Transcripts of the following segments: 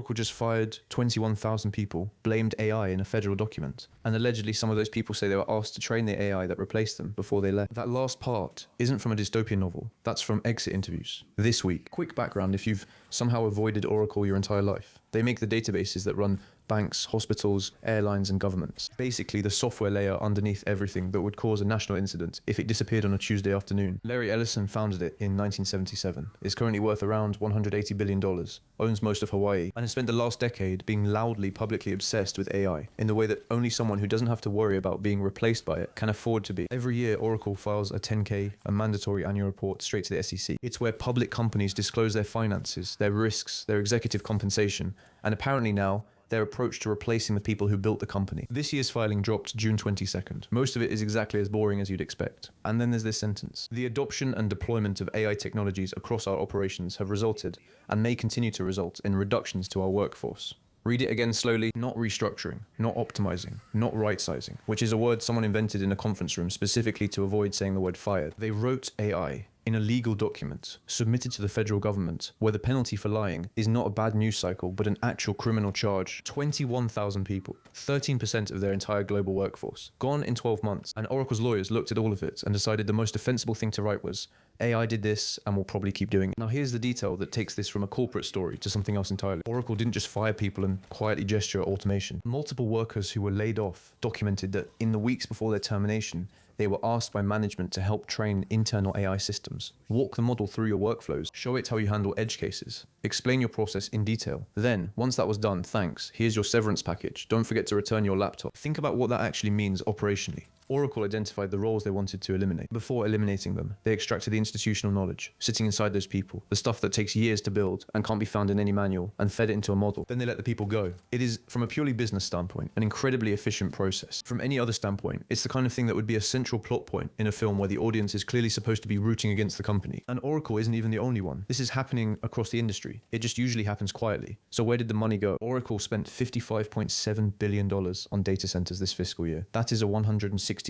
Oracle just fired 21,000 people, blamed AI in a federal document, and allegedly some of those people say they were asked to train the AI that replaced them before they left. That last part isn't from a dystopian novel, that's from exit interviews. This week, quick background if you've somehow avoided Oracle your entire life. They make the databases that run banks, hospitals, airlines, and governments. Basically the software layer underneath everything that would cause a national incident if it disappeared on a Tuesday afternoon. Larry Ellison founded it in 1977, is currently worth around $180 billion, owns most of Hawaii, and has spent the last decade being loudly publicly obsessed with AI in the way that only someone who doesn't have to worry about being replaced by it can afford to be. Every year, Oracle files a 10K, a mandatory annual report straight to the SEC. It's where public companies disclose their finances, their risks, their executive compensation, and apparently now, their approach to replacing the people who built the company. This year's filing dropped June 22nd. Most of it is exactly as boring as you'd expect. And then there's this sentence. The adoption and deployment of AI technologies across our operations have resulted, and may continue to result, in reductions to our workforce. Read it again slowly. Not restructuring, not optimizing, not right-sizing, which is a word someone invented in a conference room specifically to avoid saying the word fired. They wrote AI in a legal document submitted to the federal government where the penalty for lying is not a bad news cycle but an actual criminal charge. 21,000 people, 13% of their entire global workforce, gone in 12 months. And Oracle's lawyers looked at all of it and decided the most defensible thing to write was, AI did this and will probably keep doing it. Now here's the detail that takes this from a corporate story to something else entirely. Oracle didn't just fire people and quietly gesture at automation. Multiple workers who were laid off documented that in the weeks before their termination, they were asked by management to help train internal AI systems, walk the model through your workflows, show it how you handle edge cases, explain your process in detail. Then, once that was done, thanks, here's your severance package. Don't forget to return your laptop. Think about what that actually means operationally. Oracle identified the roles they wanted to eliminate. Before eliminating them, they extracted the institutional knowledge sitting inside those people, the stuff that takes years to build and can't be found in any manual, and fed it into a model. Then they let the people go. It is, from a purely business standpoint, an incredibly efficient process. From any other standpoint, it's the kind of thing that would be a central plot point in a film where the audience is clearly supposed to be rooting against the company. And Oracle isn't even the only one. This is happening across the industry. It just usually happens quietly. So where did the money go? Oracle spent $55.7 billion on data centers this fiscal year. That is a 162%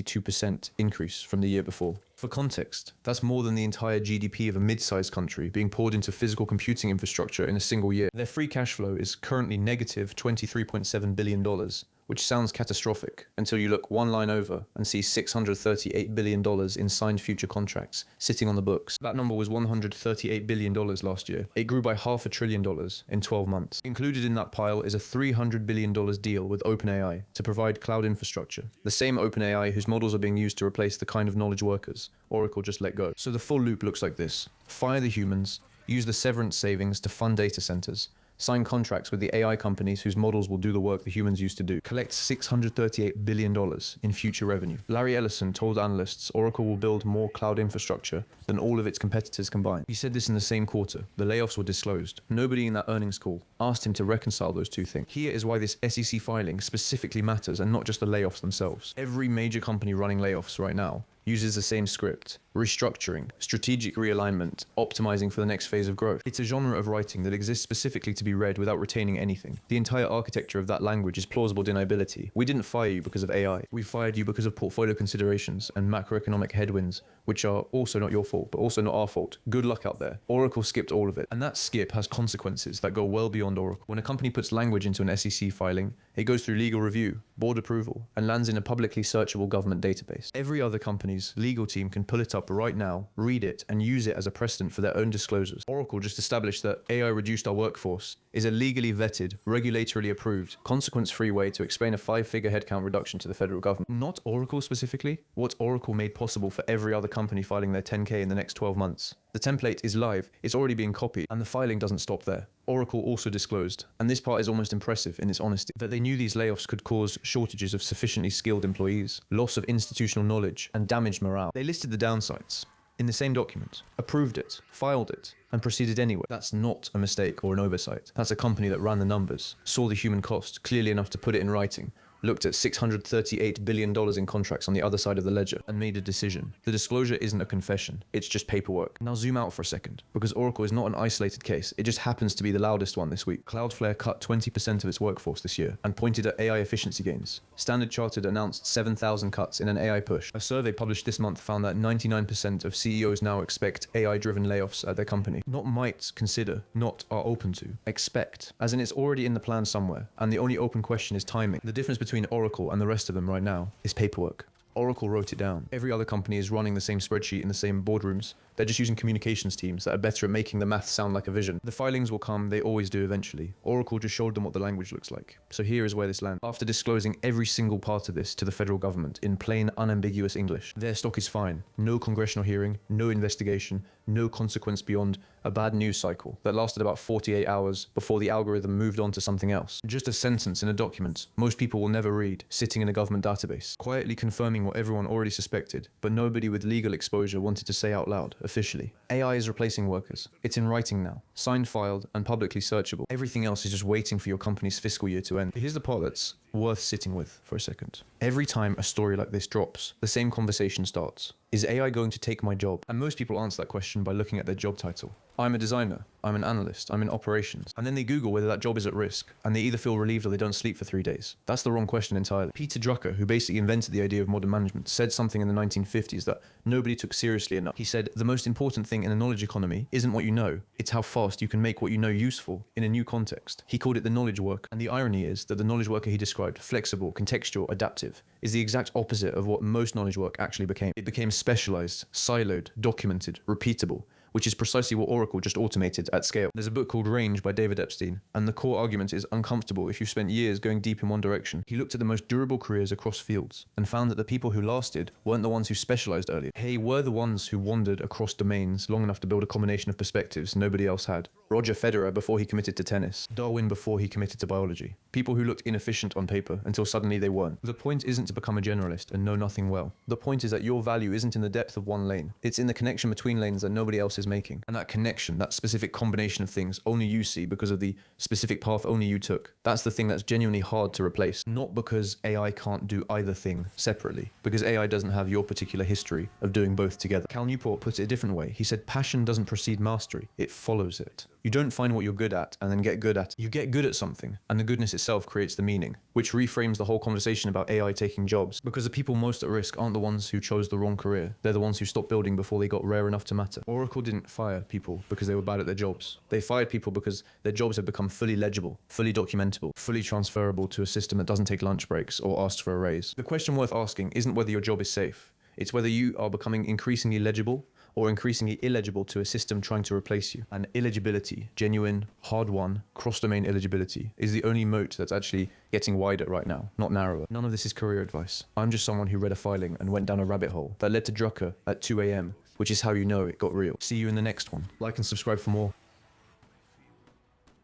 increase from the year before. For context, that's more than the entire GDP of a mid-sized country being poured into physical computing infrastructure in a single year. Their free cash flow is currently negative $23.7 billion, which sounds catastrophic until you look one line over and see $638 billion in signed future contracts sitting on the books. That number was $138 billion last year. It grew by $500 billion in 12 months. Included in that pile is a $300 billion deal with OpenAI to provide cloud infrastructure. The same OpenAI whose models are being used to replace the kind of knowledge workers Oracle just let go. So the full loop looks like this. Fire the humans, use the severance savings to fund data centers, sign contracts with the AI companies whose models will do the work the humans used to do, collect $638 billion in future revenue. Larry Ellison told analysts Oracle will build more cloud infrastructure than all of its competitors combined. He said this in the same quarter. The layoffs were disclosed. Nobody in that earnings call asked him to reconcile those two things. Here is why this SEC filing specifically matters and not just the layoffs themselves. Every major company running layoffs right now uses the same script: restructuring, strategic realignment, optimizing for the next phase of growth. It's a genre of writing that exists specifically to be read without retaining anything. The entire architecture of that language is plausible deniability. We didn't fire you because of AI. We fired you because of portfolio considerations and macroeconomic headwinds, which are also not your fault, but also not our fault. Good luck out there. Oracle skipped all of it. And that skip has consequences that go well beyond Oracle. When a company puts language into an SEC filing, it goes through legal review, board approval, and lands in a publicly searchable government database. Every other company's legal team can pull it up right now, read it, and use it as a precedent for their own disclosures. Oracle just established that AI reduced our workforce is a legally vetted, regulatorily approved, consequence-free way to explain a 5-figure headcount reduction to the federal government. Not Oracle specifically. What Oracle made possible for every other company filing their 10K in the next 12 months. The template is live, it's already being copied, and the filing doesn't stop there. Oracle also disclosed, and this part is almost impressive in its honesty, that they knew these layoffs could cause shortages of sufficiently skilled employees, loss of institutional knowledge, and damaged morale. They listed the downsides in the same document, approved it, filed it, and proceeded anyway. That's not a mistake or an oversight. That's a company that ran the numbers, saw the human cost clearly enough to put it in writing, looked at $638 billion in contracts on the other side of the ledger, and made a decision. The disclosure isn't a confession, it's just paperwork. Now zoom out for a second, because Oracle is not an isolated case, it just happens to be the loudest one this week. Cloudflare cut 20% of its workforce this year, and pointed at AI efficiency gains. Standard Chartered announced 7,000 cuts in an AI push. A survey published this month found that 99% of CEOs now expect AI-driven layoffs at their company. Not might consider, not are open to. Expect. As in it's already in the plan somewhere, and the only open question is timing. The difference between Oracle and the rest of them right now is paperwork. Oracle wrote it down. Every other company is running the same spreadsheet in the same boardrooms. They're just using communications teams that are better at making the math sound like a vision. The filings will come, they always do eventually. Oracle just showed them what the language looks like. So here is where this lands. After disclosing every single part of this to the federal government in plain, unambiguous English, their stock is fine. No congressional hearing, no investigation, no consequence beyond a bad news cycle that lasted about 48 hours before the algorithm moved on to something else. Just a sentence in a document most people will never read, sitting in a government database, quietly confirming what everyone already suspected, but nobody with legal exposure wanted to say out loud, officially. AI is replacing workers. It's in writing now, signed, filed, and publicly searchable. Everything else is just waiting for your company's fiscal year to end. Here's the part that's worth sitting with for a second. Every time a story like this drops, the same conversation starts. Is AI going to take my job? And most people answer that question by looking at their job title. I'm a designer, I'm an analyst, I'm in operations. And then they Google whether that job is at risk, and they either feel relieved or they don't sleep for 3 days. That's the wrong question entirely. Peter Drucker, who basically invented the idea of modern management, said something in the 1950s that nobody took seriously enough. He said, the most important thing in a knowledge economy isn't what you know, it's how fast you can make what you know useful in a new context. He called it the knowledge worker. And the irony is that the knowledge worker he described, flexible, contextual, adaptive, is the exact opposite of what most knowledge work actually became. It became specialized, siloed, documented, repeatable, which is precisely what Oracle just automated at scale. There's a book called Range by David Epstein, and the core argument is uncomfortable if you've spent years going deep in one direction. He looked at the most durable careers across fields, and found that the people who lasted weren't the ones who specialized earlier. They were the ones who wandered across domains long enough to build a combination of perspectives nobody else had. Roger Federer before he committed to tennis, Darwin before he committed to biology. People who looked inefficient on paper until suddenly they weren't. The point isn't to become a generalist and know nothing well. The point is that your value isn't in the depth of one lane. It's in the connection between lanes that nobody else is making. And that connection, that specific combination of things only you see because of the specific path only you took. That's the thing that's genuinely hard to replace. Not because AI can't do either thing separately, because AI doesn't have your particular history of doing both together. Cal Newport puts it a different way. He said, passion doesn't precede mastery, it follows it. You don't find what you're good at and then get good at it. You get good at something, and the goodness itself creates the meaning, which reframes the whole conversation about AI taking jobs. Because the people most at risk aren't the ones who chose the wrong career. They're the ones who stopped building before they got rare enough to matter. Oracle didn't fire people because they were bad at their jobs. They fired people because their jobs had become fully legible, fully documentable, fully transferable to a system that doesn't take lunch breaks or asks for a raise. The question worth asking isn't whether your job is safe. It's whether you are becoming increasingly legible or increasingly illegible to a system trying to replace you. And illegibility, genuine, hard-won, cross-domain illegibility, is the only moat that's actually getting wider right now, not narrower. None of this is career advice. I'm just someone who read a filing and went down a rabbit hole that led to Drucker at 2 a.m., which is how you know it got real. See you in the next one. Like and subscribe for more.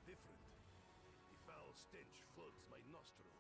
The foul stench floods my nostrils.